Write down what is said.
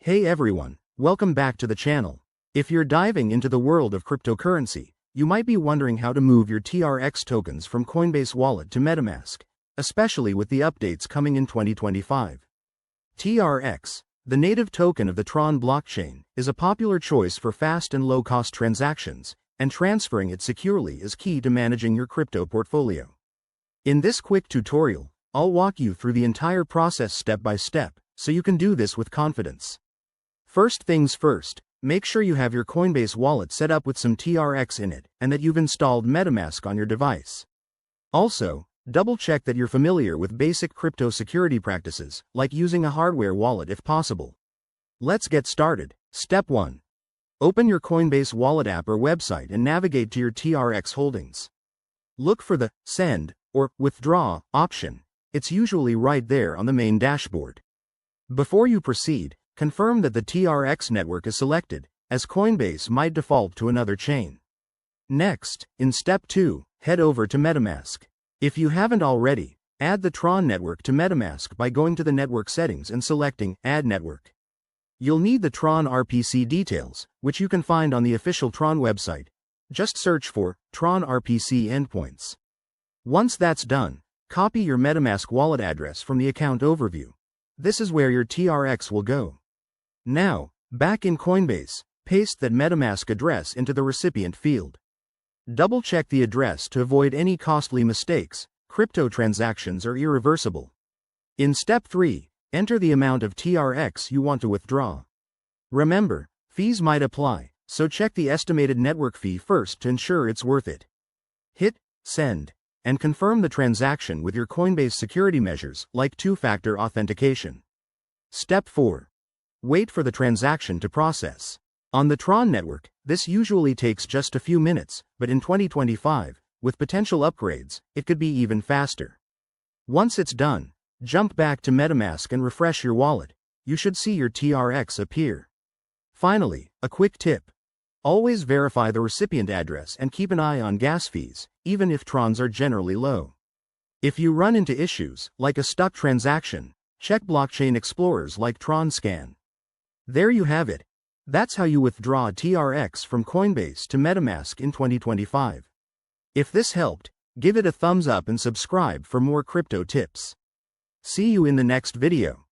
Hey everyone, welcome back to the channel. If you're diving into the world of cryptocurrency, you might be wondering how to move your TRX tokens from Coinbase Wallet to MetaMask, especially with the updates coming in 2025. TRX, the native token of the Tron blockchain, is a popular choice for fast and low-cost transactions, and transferring it securely is key to managing your crypto portfolio. In this quick tutorial, I'll walk you through the entire process step by step, so you can do this with confidence. First things first, make sure you have your Coinbase wallet set up with some TRX in it and that you've installed MetaMask on your device. Also, double-check that you're familiar with basic crypto security practices, like using a hardware wallet if possible. Let's get started. Step 1. Open your Coinbase wallet app or website and navigate to your TRX holdings. Look for the Send or Withdraw option. It's usually right there on the main dashboard. Before you proceed, confirm that the TRX network is selected, as Coinbase might default to another chain. Next, in Step 2, head over to MetaMask. If you haven't already, add the Tron network to MetaMask by going to the network settings and selecting Add Network. You'll need the Tron RPC details, which you can find on the official Tron website. Just search for Tron RPC endpoints. Once that's done, copy your MetaMask wallet address from the account overview. This is where your TRX will go. Now, back in Coinbase, paste that MetaMask address into the recipient field. Double-check the address to avoid any costly mistakes. Crypto transactions are irreversible. In Step 3, enter the amount of TRX you want to withdraw. Remember, fees might apply, so check the estimated network fee first to ensure it's worth it. Hit Send, and confirm the transaction with your Coinbase security measures like two-factor authentication. Step 4. Wait for the transaction to process. On the Tron network, this usually takes just a few minutes, but in 2025, with potential upgrades, it could be even faster. Once it's done, jump back to MetaMask and refresh your wallet. You should see your TRX appear. Finally, a quick tip. Always verify the recipient address and keep an eye on gas fees, even if Trons are generally low. If you run into issues, like a stuck transaction, check blockchain explorers like TronScan. There you have it. That's how you withdraw TRX from Coinbase to MetaMask in 2025. If this helped, give it a thumbs up and subscribe for more crypto tips. See you in the next video.